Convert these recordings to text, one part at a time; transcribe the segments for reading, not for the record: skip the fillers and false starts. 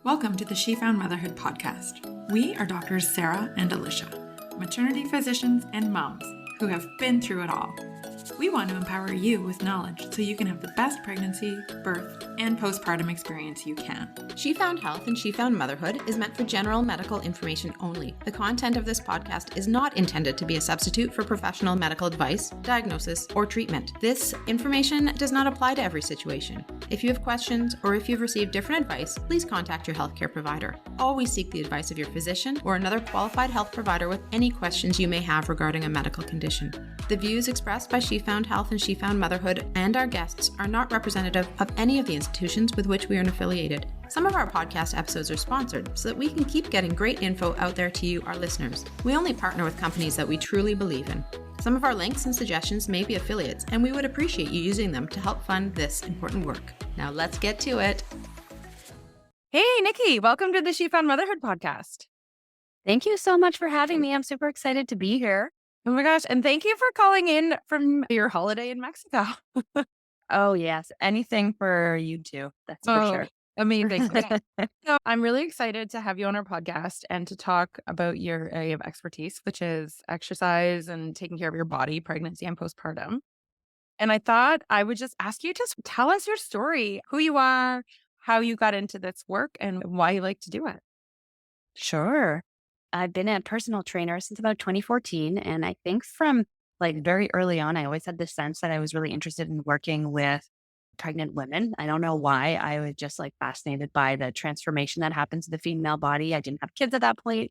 Welcome to the She Found Motherhood podcast. We are doctors Sarah and Alicia, maternity physicians and moms who have been through it all. We want to empower you with knowledge so you can have the best pregnancy, birth, and postpartum experience you can. She Found Health and She Found Motherhood is meant for general medical information only. The content of this podcast is not intended to be a substitute for professional medical advice, diagnosis, or treatment. This information does not apply to every situation. If you have questions or if you've received different advice, please contact your healthcare provider. Always seek the advice of your physician or another qualified health provider with any questions you may have regarding a medical condition. The views expressed by She Found Health and She Found Motherhood and our guests are not representative of any of the institutions with which we are affiliated. Some of our podcast episodes are sponsored so that we can keep getting great info out there to you, our listeners. We only partner with companies that we truly believe in. Some of our links and suggestions may be affiliates, and we would appreciate you using them to help fund this important work. Now let's get to it. Hey, Nikki, welcome to the She Found Motherhood podcast. Thank you so much for having me. I'm super excited to be here. Oh my gosh. And thank you for calling in from your holiday in Mexico. Oh, yes. Anything for you too. That's for sure. Amazing. Okay. So I'm really excited to have you on our podcast and to talk about your area of expertise, which is exercise and taking care of your body, pregnancy and postpartum. And I thought I would just ask you to tell us your story, who you are, how you got into this work, and why you like to do it. Sure. I've been a personal trainer since about 2014. And I think from very early on, I always had this sense that I was really interested in working with pregnant women. I don't know why. I was just fascinated by the transformation that happens to the female body. I didn't have kids at that point.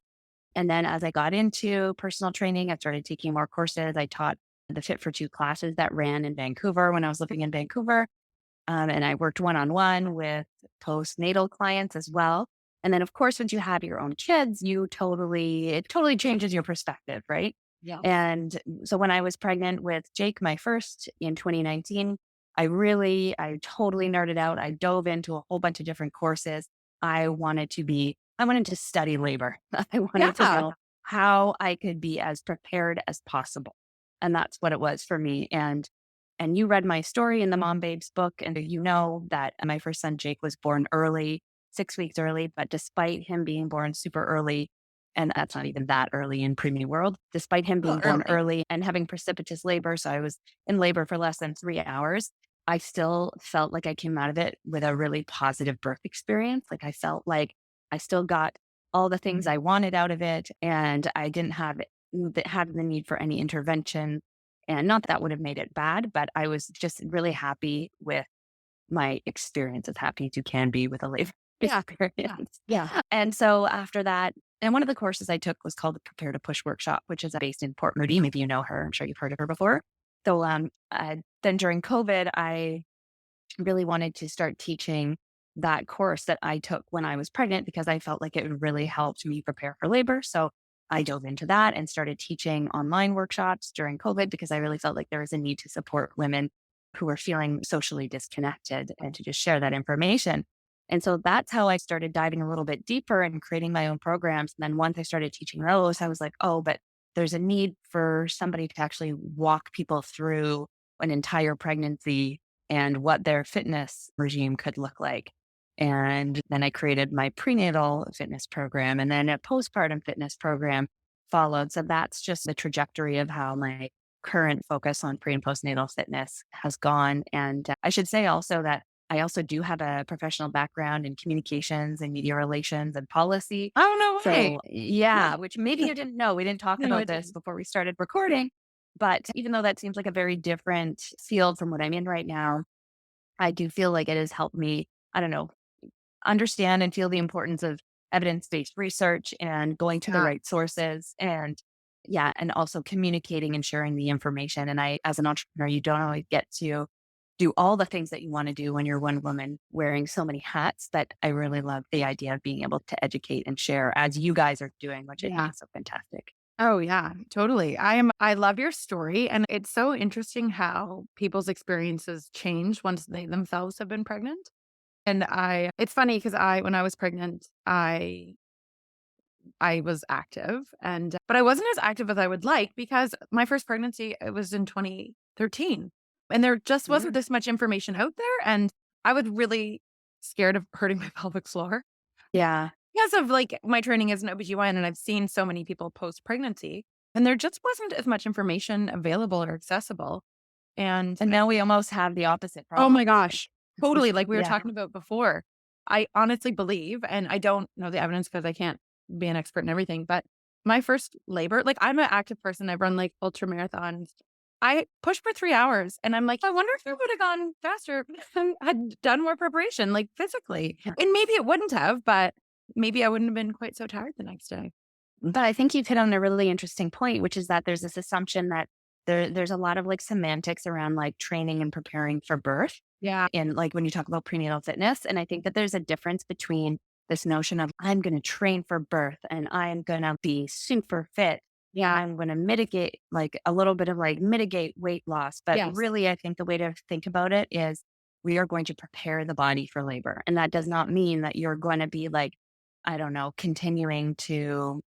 And then as I got into personal training, I started taking more courses. I taught the Fit for Two classes that ran in Vancouver when I was living in Vancouver. And I worked one-on-one with postnatal clients as well. And then, of course, once you have your own kids, it totally changes your perspective, right? Yeah. And so when I was pregnant with Jake, my first in 2019, I totally nerded out. I dove into a whole bunch of different courses. I wanted to study labor. I wanted to know how I could be as prepared as possible. And that's what it was for me. And you read my story in the Mom Babes book, and you know that my first son, Jake, was born early, 6 weeks early, but despite him being born super early, and that's not even that early in preemie world, despite him being born early and having precipitous labor, so I was in labor for less than 3 hours, I still felt like I came out of it with a really positive birth experience. I felt like I still got all the things I wanted out of it, and I didn't have the need for any intervention. And not that would have made it bad, but I was just really happy with my experience, as happy as you can be with a labor experience. Yeah. And so after that, and one of the courses I took was called the Prepare to Push workshop, which is based in Port Moody. Maybe you know her. I'm sure you've heard of her before. So then during COVID, I really wanted to start teaching that course that I took when I was pregnant because I felt like it really helped me prepare for labor. So I dove into that and started teaching online workshops during COVID because I really felt like there was a need to support women who were feeling socially disconnected and to just share that information. And so that's how I started diving a little bit deeper and creating my own programs. And then once I started teaching those, I was like, oh, but there's a need for somebody to actually walk people through an entire pregnancy and what their fitness regime could look like. And then I created my prenatal fitness program, and then a postpartum fitness program followed. So that's just the trajectory of how my current focus on pre and postnatal fitness has gone. And I should say also that I also do have a professional background in communications and media relations and policy. Oh, no way. So yeah, which maybe you didn't know. We didn't talk about this before we started recording. But even though that seems like a very different field from what I'm in right now, I do feel like it has helped me, understand and feel the importance of evidence-based research and going to the right sources and also communicating and sharing the information. And I, as an entrepreneur, you don't always get to do all the things that you want to do when you're one woman wearing so many hats, but I really love the idea of being able to educate and share as you guys are doing, which I think is so fantastic. Oh, yeah, totally. I love your story. And it's so interesting how people's experiences change once they themselves have been pregnant. And it's funny because when I was pregnant, I was active but I wasn't as active as I would like because my first pregnancy, it was in 2013 and there just wasn't this much information out there. And I was really scared of hurting my pelvic floor. Yeah. Because of like my training as an OBGYN, and I've seen so many people post pregnancy, and there just wasn't as much information available or accessible. And And now we almost have the opposite oh problem. my gosh, totally. Like we were Yeah. talking about before, I honestly believe, and I don't know the evidence because I can't be an expert in everything, but my first labor, like I'm an active person. I've run like ultra marathons. I pushed for 3 hours and I'm like, I wonder if it would have gone faster and had done more preparation, like physically. Yeah. And maybe it wouldn't have, but maybe I wouldn't have been quite so tired the next day. But I think you've hit on a really interesting point, which is that there's this assumption that there's a lot of like semantics around like training and preparing for birth. Yeah. And like when you talk about prenatal fitness, and I think that there's a difference between this notion of I'm going to train for birth and I'm going to be super fit. Yeah. I'm going to mitigate like a little bit of like mitigate weight loss. But Yes. really, I think the way to think about it is we are going to prepare the body for labor. And that does not mean that you're going to be like, I don't know, continuing to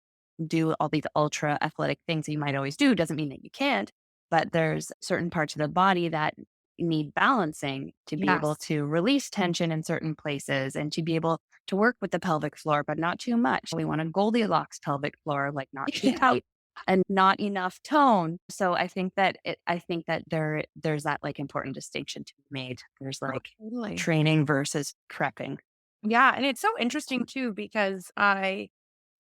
do all these ultra athletic things that you might always do. Doesn't mean that you can't, but there's certain parts of the body that need balancing to be able Yes. to release tension in certain places and to be able to work with the pelvic floor, but not too much. We want a Goldilocks pelvic floor, like not too tight and not enough tone. So I think that there's that like important distinction to be made. There's like Totally. training versus prepping. Yeah. And it's so interesting too, because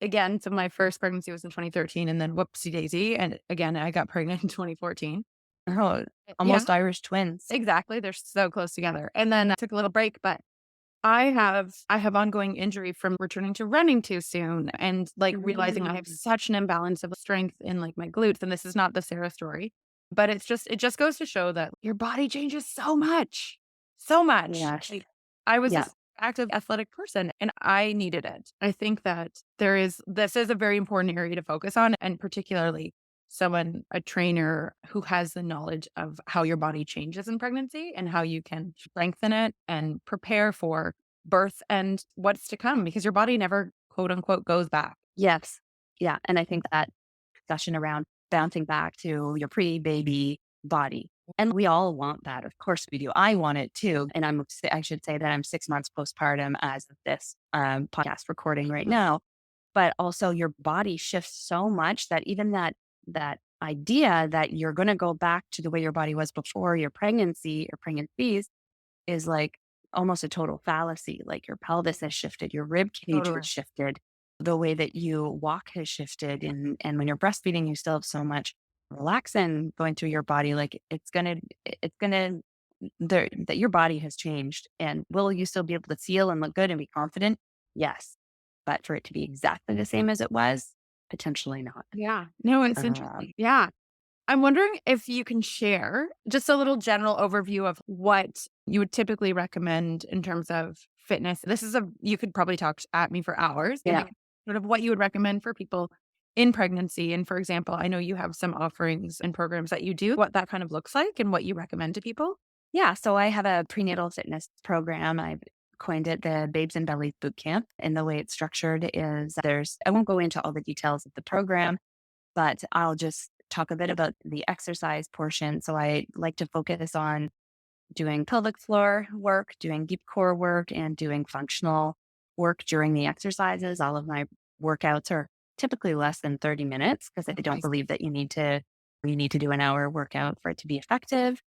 again, so my first pregnancy was in 2013 and then whoopsie daisy. And again, I got pregnant in 2014. Oh, Yeah, almost Irish twins. exactly. They're so close together. And then I took a little break, but I have ongoing injury from returning to running too soon and like realizing I have such an imbalance of strength in like my glutes. And this is not the Sarah story, but it just goes to show that your body changes so much. So much. Yes. Like, I was Yeah. this active athletic person and I needed it. I think that this is a very important area to focus on, and particularly a trainer who has the knowledge of how your body changes in pregnancy and how you can strengthen it and prepare for birth and what's to come, because your body never quote unquote goes back. Yes. Yeah. And I think that discussion around bouncing back to your pre-baby body. And we all want that. Of course we do. I want it too. And I should say that I'm 6 months postpartum as of this podcast recording right now. But also your body shifts so much that even that idea that you're going to go back to the way your body was before your pregnancy or pregnancies is like almost a total fallacy. Like your pelvis has shifted, your rib cage Totally. has shifted, the way that you walk has shifted. And when you're breastfeeding, you still have so much relaxin going through your body. Like that your body has changed. And will you still be able to feel and look good and be confident? Yes. But for it to be exactly the same as it was, potentially not. Yeah. No, it's interesting. Yeah. I'm wondering if you can share just a little general overview of what you would typically recommend in terms of fitness. You could probably talk at me for hours. Yeah. Sort of what you would recommend for people in pregnancy. And for example, I know you have some offerings and programs that you do, what that kind of looks like and what you recommend to people. Yeah. So I have a prenatal fitness program. I've coined it the Babes and Bellies Boot Camp. And the way it's structured is I won't go into all the details of the program, but I'll just talk a bit about the exercise portion. So I like to focus on doing pelvic floor work, doing deep core work, and doing functional work during the exercises. All of my workouts are typically less than 30 minutes because I don't believe that you need to do an hour workout for it to be effective.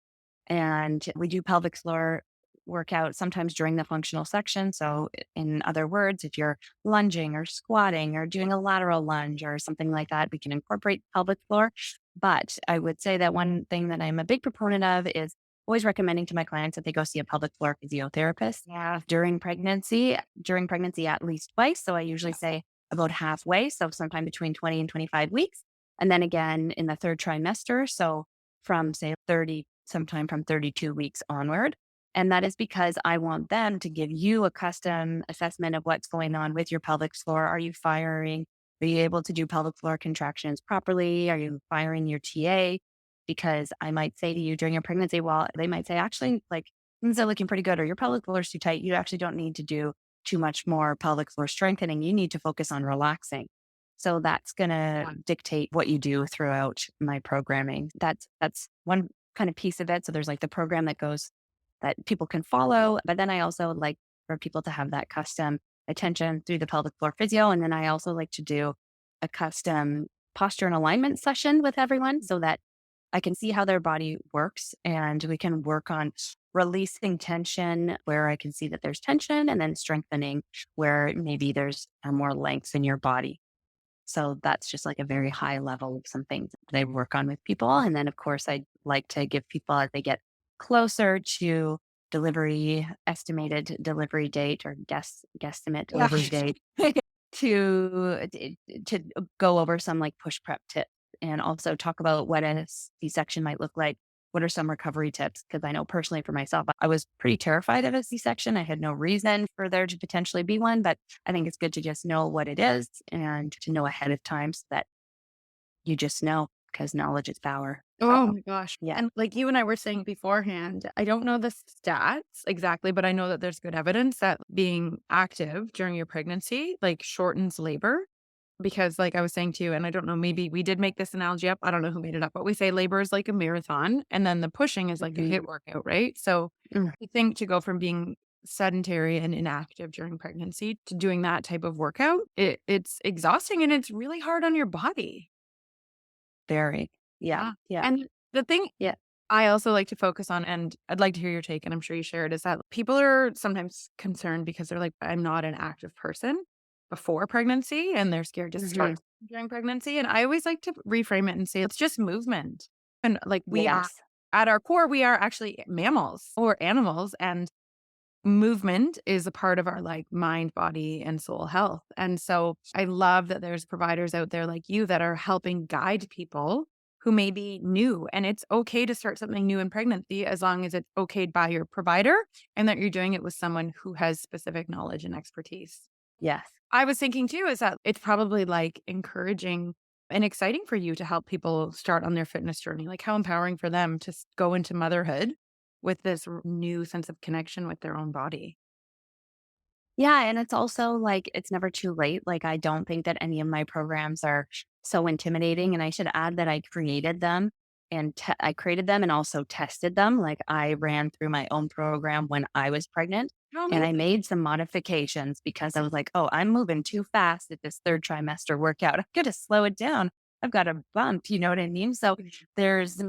And we do pelvic floor workout sometimes during the functional section. So in other words, if you're lunging or squatting or doing a lateral lunge or something like that, we can incorporate pelvic floor. But I would say that one thing that I'm a big proponent of is always recommending to my clients that they go see a pelvic floor physiotherapist during pregnancy at least twice. So I usually say about halfway. So sometime between 20 and 25 weeks. And then again in the third trimester. So from say sometime from 32 weeks onward. And that is because I want them to give you a custom assessment of what's going on with your pelvic floor. Are you firing? Are you able to do pelvic floor contractions properly? Are you firing your TA? Because I might say to you during your pregnancy, they might say, actually, like things are looking pretty good, or your pelvic floor is too tight. You actually don't need to do too much more pelvic floor strengthening. You need to focus on relaxing. So that's going to dictate what you do throughout my programming. That's one kind of piece of it. So there's like the program that people can follow. But then I also like for people to have that custom attention through the pelvic floor physio. And then I also like to do a custom posture and alignment session with everyone so that I can see how their body works and we can work on releasing tension where I can see that there's tension and then strengthening where maybe there's more length in your body. So that's just like a very high level of some things that I work on with people. And then, of course, I like to give people as they get closer to estimated delivery date or guesstimate delivery date to go over some like push prep tips and also talk about what a C-section might look like. What are some recovery tips? Because I know personally for myself, I was pretty terrified of a C-section. I had no reason for there to potentially be one, but I think it's good to just know what it is and to know ahead of time so that you just know, because knowledge is power. Oh my gosh. Yeah. And like you and I were saying beforehand, I don't know the stats exactly, but I know that there's good evidence that being active during your pregnancy like shortens labor. Because like I was saying to you, and I don't know, maybe we did make this analogy up. I don't know who made it up, but we say labor is like a marathon and then the pushing is like a HIIT workout, right? So I think to go from being sedentary and inactive during pregnancy to doing that type of workout, it's exhausting and it's really hard on your body. Very. Yeah. Yeah. And the thing I also like to focus on, and I'd like to hear your take, and I'm sure you share it, is that people are sometimes concerned because they're like, I'm not an active person before pregnancy, and they're scared to start during pregnancy. And I always like to reframe it and say, it's just movement. And like we are, at our core, we are actually mammals or animals, and movement is a part of our like mind, body, and soul health. And so I love that there's providers out there like you that are helping guide people who may be new. And it's okay to start something new in pregnancy as long as it's okayed by your provider and that you're doing it with someone who has specific knowledge and expertise. Yes. I was thinking too, is that it's probably like encouraging and exciting for you to help people start on their fitness journey. Like how empowering for them to go into motherhood with this new sense of connection with their own body. Yeah. And it's also like, it's never too late. Like, I don't think that any of my programs are so intimidating. And I should add that I created them and also tested them. Like, I ran through my own program when I was pregnant and I made some modifications because I was like, oh, I'm moving too fast at this third trimester workout. I've got to slow it down. I've got a bump. You know what I mean? So there's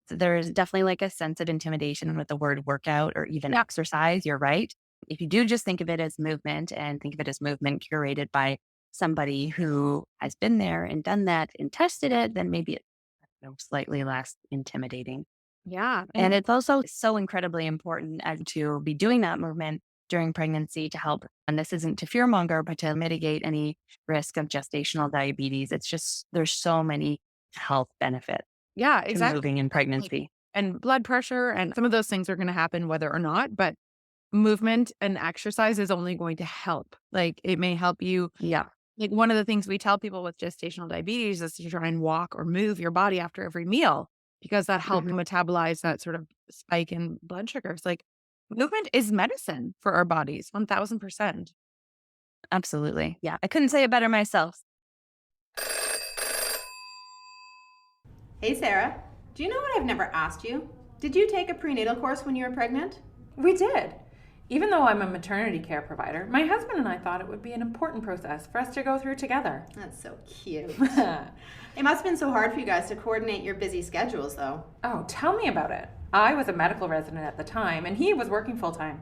there's definitely like a sense of intimidation with the word workout or even exercise. You're right. If you do just think of it as movement and think of it as movement curated by somebody who has been there and done that and tested it, then maybe it's slightly less intimidating. Yeah. And it's also so incredibly important to be doing that movement during pregnancy to help. And this isn't to fearmonger, but to mitigate any risk of gestational diabetes. It's just, there's so many health benefits. Yeah, exactly. Moving in pregnancy. And blood pressure and some of those things are going to happen whether or not, but movement and exercise is only going to help. Like it may help you. Yeah. Like one of the things we tell people with gestational diabetes is to try and walk or move your body after every meal because that helps metabolize that sort of spike in blood sugars. Like movement is medicine for our bodies, 1000%. Absolutely. Yeah. I couldn't say it better myself. Hey, Sarah. Do you know what I've never asked you? Did you take a prenatal course when you were pregnant? We did. Even though I'm a maternity care provider, my husband and I thought it would be an important process for us to go through together. That's so cute. It must have been so hard for you guys to coordinate your busy schedules, though. Oh, tell me about it. I was a medical resident at the time, and he was working full-time.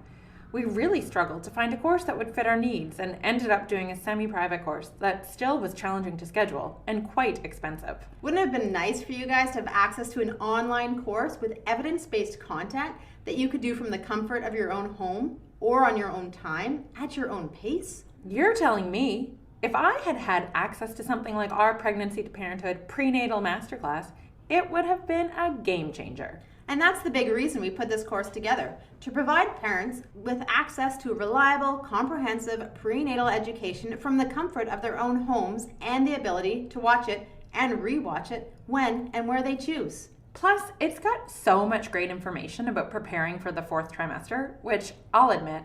We really struggled to find a course that would fit our needs and ended up doing a semi-private course that still was challenging to schedule and quite expensive. Wouldn't it have been nice for you guys to have access to an online course with evidence-based content that you could do from the comfort of your own home or on your own time at your own pace? You're telling me if I had had access to something like our Pregnancy to Parenthood Prenatal Masterclass, it would have been a game changer. And that's the big reason we put this course together, to provide parents with access to a reliable, comprehensive prenatal education from the comfort of their own homes and the ability to watch it and rewatch it when and where they choose. Plus, it's got so much great information about preparing for the 4th trimester, which I'll admit,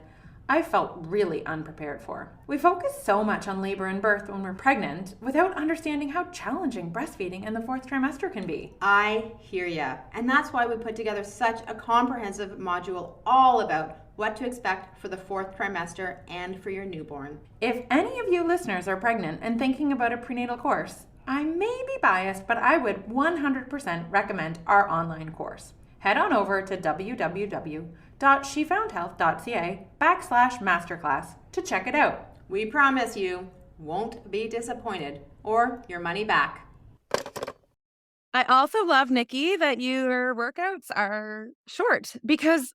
I felt really unprepared for. We focus so much on labor and birth when we're pregnant without understanding how challenging breastfeeding in the 4th trimester can be. I hear ya. And that's why we put together such a comprehensive module all about what to expect for the 4th trimester and for your newborn. If any of you listeners are pregnant and thinking about a prenatal course, I may be biased, but I would 100% recommend our online course. Head on over to www.shefoundhealth.ca/masterclass to check it out. We promise you won't be disappointed or your money back. I also love, Nikki, that your workouts are short because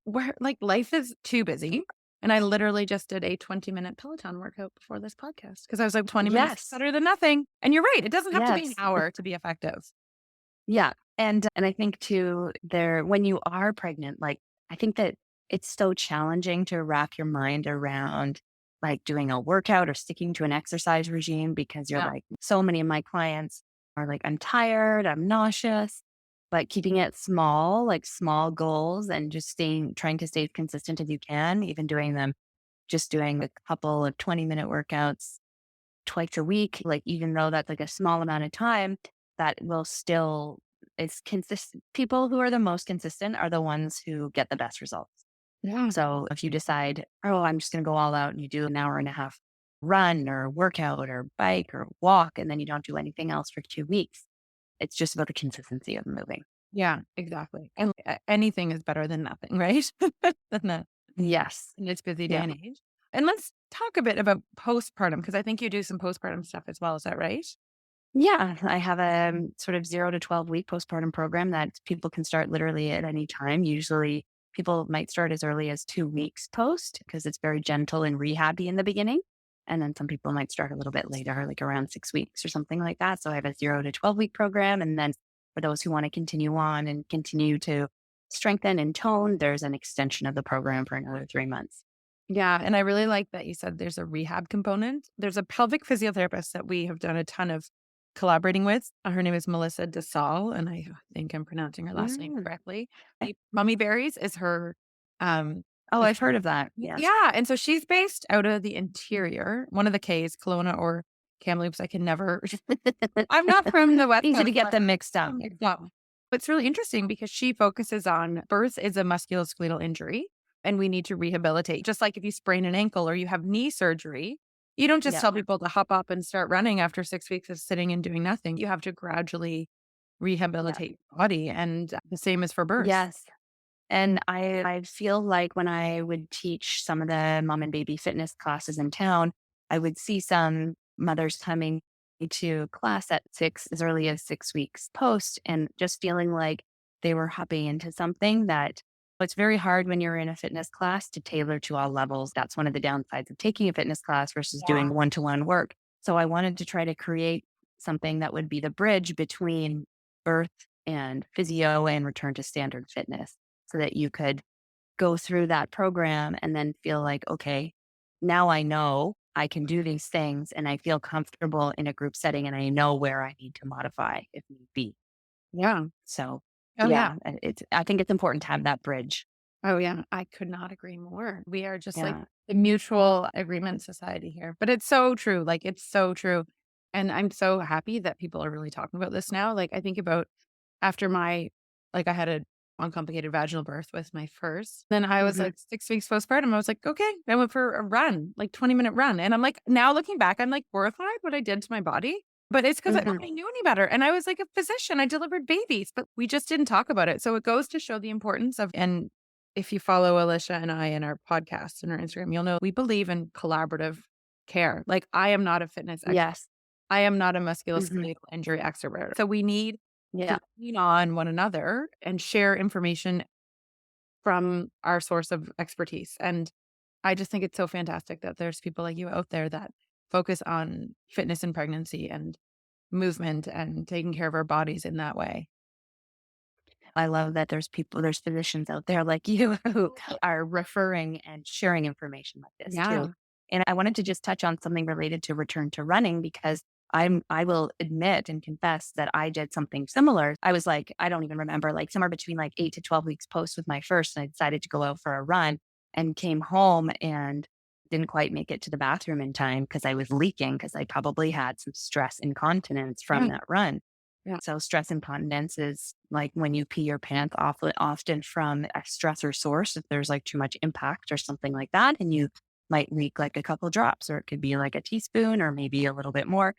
life is too busy. And I literally just did a 20-minute Peloton workout before this podcast because I was like 20 minutes better than nothing. And you're right. It doesn't have to be an hour to be effective. Yeah. And I think too, when you are pregnant, I think that it's so challenging to wrap your mind around doing a workout or sticking to an exercise regime because you're so many of my clients are I'm tired, I'm nauseous, but keeping it small, small goals and just trying to stay consistent as you can, even doing a couple of 20-minute workouts twice a week, even though that's a small amount of time, that will still, it's consistent. People who are the most consistent are the ones who get the best results. Yeah. So if you decide, I'm just going to go all out and you do an hour and a half run or workout or bike or walk, and then you don't do anything else for 2 weeks, it's just about the consistency of moving. Yeah, exactly. And anything is better than nothing, right? Than that. Yes. In this busy day and age. And let's talk a bit about postpartum because I think you do some postpartum stuff as well. Is that right? Yeah, I have a sort of 0 to 12 week postpartum program that people can start literally at any time. Usually people might start as early as 2 weeks post because it's very gentle and rehabby in the beginning. And then some people might start a little bit later, around 6 weeks or something like that. So I have a 0 to 12 week program. And then for those who want to continue on and continue to strengthen and tone, there's an extension of the program for another 3 months. Yeah. And I really like that you said there's a rehab component. There's a pelvic physiotherapist that we have done a ton of collaborating with. Her name is Melissa DeSalle, and I think I'm pronouncing her last name correctly. Mummy Berries is her. I've heard of that. Yes. Yeah. And so she's based out of the interior, one of the K's, Kelowna or Kamloops. I can never, I'm not from the West. Easy to get them mixed up. But it's really interesting because she focuses on birth is a musculoskeletal injury and we need to rehabilitate. Just like if you sprain an ankle or you have knee surgery, you don't just tell people to hop up and start running after 6 weeks of sitting and doing nothing. You have to gradually rehabilitate your body. And the same is for birth. Yes. And I feel like when I would teach some of the mom and baby fitness classes in town, I would see some mothers coming to class at as early as 6 weeks post and just feeling like they were hopping into something that it's very hard when you're in a fitness class to tailor to all levels. That's one of the downsides of taking a fitness class versus doing one-to-one work. So I wanted to try to create something that would be the bridge between birth and physio and return to standard fitness so that you could go through that program and then feel like, okay, now I know I can do these things and I feel comfortable in a group setting and I know where I need to modify if need be. Yeah. So I think it's important to have that bridge. Oh yeah. I could not agree more. We are just like a mutual agreement society here, but it's so true. It's so true. And I'm so happy that people are really talking about this now. I think about after I had a uncomplicated vaginal birth with my first. Then I was 6 weeks postpartum. I was like, okay, I went for a run, 20-minute run. And I'm now looking back, I'm horrified what I did to my body. But it's because nobody knew any better. And I was a physician. I delivered babies, but we just didn't talk about it. So it goes to show the importance of, and if you follow Alicia and I in our podcast and our Instagram, you'll know we believe in collaborative care. I am not a fitness expert. Yes. I am not a musculoskeletal injury expert. So we need to lean on one another and share information from our source of expertise. And I just think it's so fantastic that there's people like you out there that focus on fitness and pregnancy and movement and taking care of our bodies in that way. I love that there's physicians out there like you who are referring and sharing information like this too. And I wanted to just touch on something related to return to running because I will admit and confess that I did something similar. I was I don't even remember, somewhere between 8 to 12 weeks post with my first, and I decided to go out for a run and came home and didn't quite make it to the bathroom in time because I was leaking because I probably had some stress incontinence from that run. Yeah. So stress incontinence is like when you pee your pants often from a stressor source. If there's like too much impact or something like that, and you might leak like a couple drops, or it could be like a teaspoon or maybe a little bit more.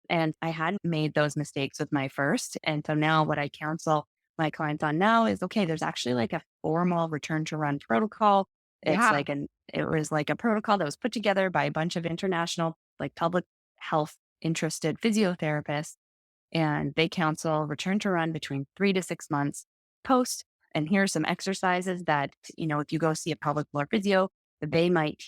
And I hadn't made those mistakes with my first. And so now what I counsel my clients on now is, okay, there's actually like a formal return to run protocol. Yeah. It was like a protocol that was put together by a bunch of international, like public health interested physiotherapists, and they counsel return to run between 3 to 6 months post. And here's some exercises that, if you go see a pelvic floor physio, they might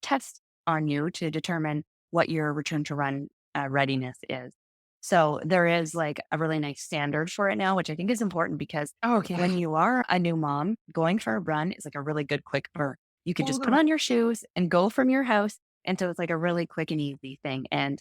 test on you to determine what your return to run readiness is. So there is like a really nice standard for it now, which I think is important because Okay. when you are a new mom, going for a run is like a really good quick burn. You could just put on your shoes and go from your house. And so it's like a really quick and easy thing. And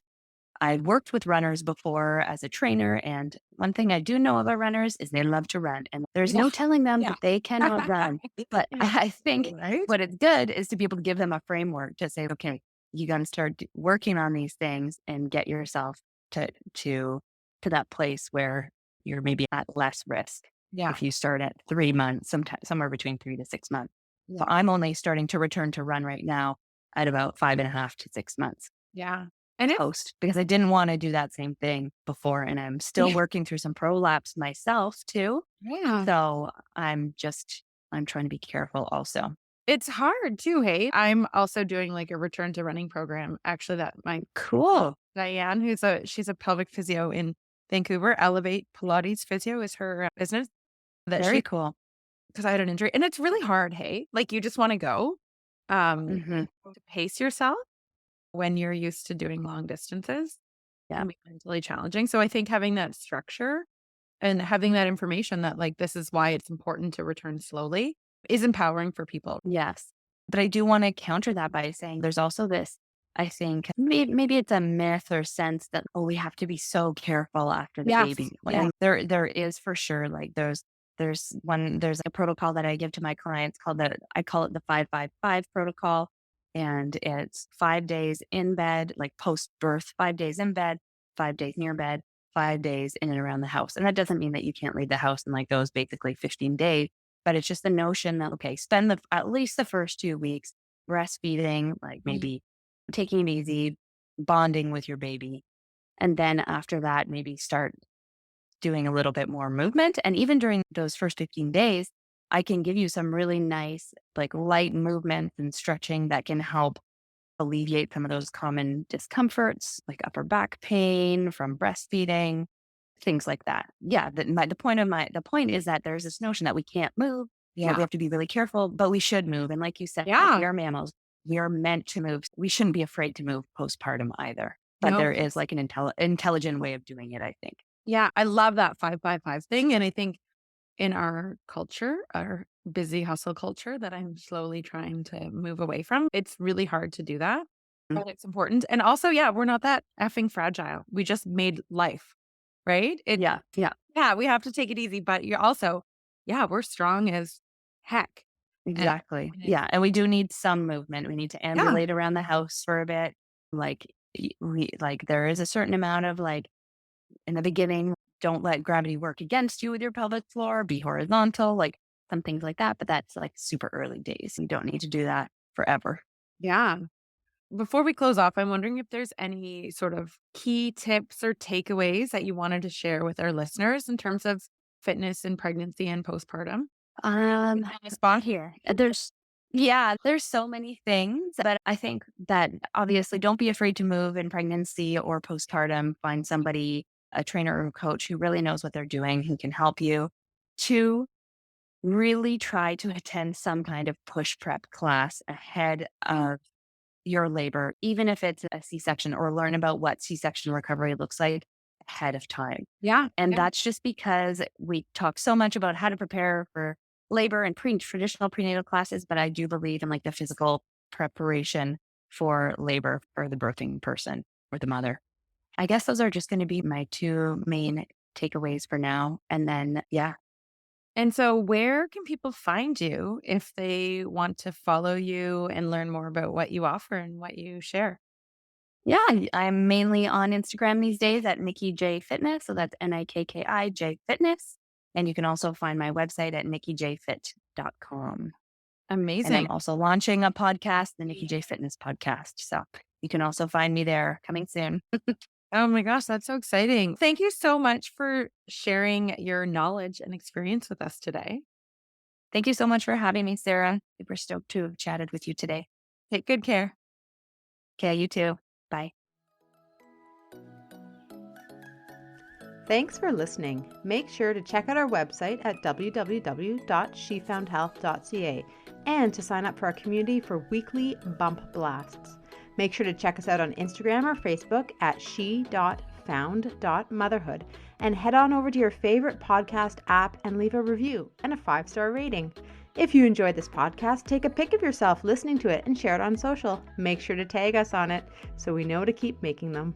I've worked with runners before as a trainer. And one thing I do know about runners is they love to run. And there's no telling them that they cannot run. But I think Right? what is good is to be able to give them a framework to say, okay, you got to start working on these things and get yourself to that place where you're maybe at less risk. Yeah. If you start at 3 months, somewhere between 3 to 6 months. Yeah. So I'm only starting to return to run right now at about 5.5 to 6 months Yeah. And it, post, because I didn't want to do that same thing before. And I'm still working through some prolapse myself too. yeah. So I'm trying to be careful also. It's hard too, hey? I'm also doing like a return to running program. Actually, that my Cool. Diane, she's a pelvic physio in Vancouver. Elevate Pilates Physio is her business. Very cool. Because I had an injury, and it's really hard. Hey, like you just want to go, Mhm. to pace yourself when you're used to doing long distances. Yeah. Can be mentally challenging. So I think having that structure and having that information that like this is why it's important to return slowly is empowering for people. Yes. But I do want to counter that by saying there's also this, I think maybe it's a myth or sense that, oh, we have to be so careful after the Yes. baby. Yeah. And there is for sure, like there's a protocol that I give to my clients I call it the 5-5-5 protocol. And it's 5 days in bed, like post birth, 5 days in bed, 5 days near bed, 5 days in and around the house. And that doesn't mean that you can't leave the house in like those basically 15 days. But it's just the notion that, okay, spend at least the first 2 weeks breastfeeding, like maybe taking it easy, bonding with your baby. And then after that, maybe start doing a little bit more movement. And even during those first 15 days, I can give you some really nice, like light movements and stretching that can help alleviate some of those common discomforts, like upper back pain from breastfeeding, things like that. Yeah. The point is that there's this notion that we can't move. Yeah. We have to be really careful, but we should move. And like you said, Yeah. we are mammals. We are meant to move. We shouldn't be afraid to move postpartum either. But No. there is like an intelligent way of doing it, I think. Yeah. I love that 5-5-5 thing. And I think in our culture, our busy hustle culture that I'm slowly trying to move away from, it's really hard to do that. But it's important. And also, yeah, we're not that effing fragile. We just made life, right? Yeah. Yeah, we have to take it easy, but you're also, yeah, we're strong as heck. Exactly. And Yeah. And we do need some movement. We need to ambulate around the house for a bit. Like there is a certain amount of like in the beginning, don't let gravity work against you with your pelvic floor, be horizontal, like some things like that. But that's like super early days. You don't need to do that forever. Yeah. Before we close off, I'm wondering if there's any sort of key tips or takeaways that you wanted to share with our listeners in terms of fitness in pregnancy and postpartum. On the spot here. There's so many things, but I think that obviously don't be afraid to move in pregnancy or postpartum. Find somebody, a trainer or a coach who really knows what they're doing, who can help you. 2, really try to attend some kind of push prep class ahead of your labor, even if it's a C-section, or learn about what C-section recovery looks like ahead of time. Yeah. And that's just because we talk so much about how to prepare for labor and traditional prenatal classes, but I do believe in like the physical preparation for labor for the birthing person or the mother. I guess those are just going to be my 2 main takeaways for now. And then, yeah. And so where can people find you if they want to follow you and learn more about what you offer and what you share? Yeah, I'm mainly on Instagram these days at Nikki J Fitness. So that's NIKKI Fitness. And you can also find my website at nikkijfit.com. And Amazing. I'm also launching a podcast, the Nikki J Fitness podcast. So you can also find me there coming soon. Oh my gosh, that's so exciting. Thank you so much for sharing your knowledge and experience with us today. Thank you so much for having me, Sarah. Super stoked to have chatted with you today. Take good care. Okay, you too. Bye. Thanks for listening. Make sure to check out our website at www.shefoundhealth.ca and to sign up for our community for weekly bump blasts. Make sure to check us out on Instagram or Facebook at she.found.motherhood and head on over to your favorite podcast app and leave a review and a 5-star rating. If you enjoyed this podcast, take a pic of yourself listening to it and share it on social. Make sure to tag us on it so we know to keep making them.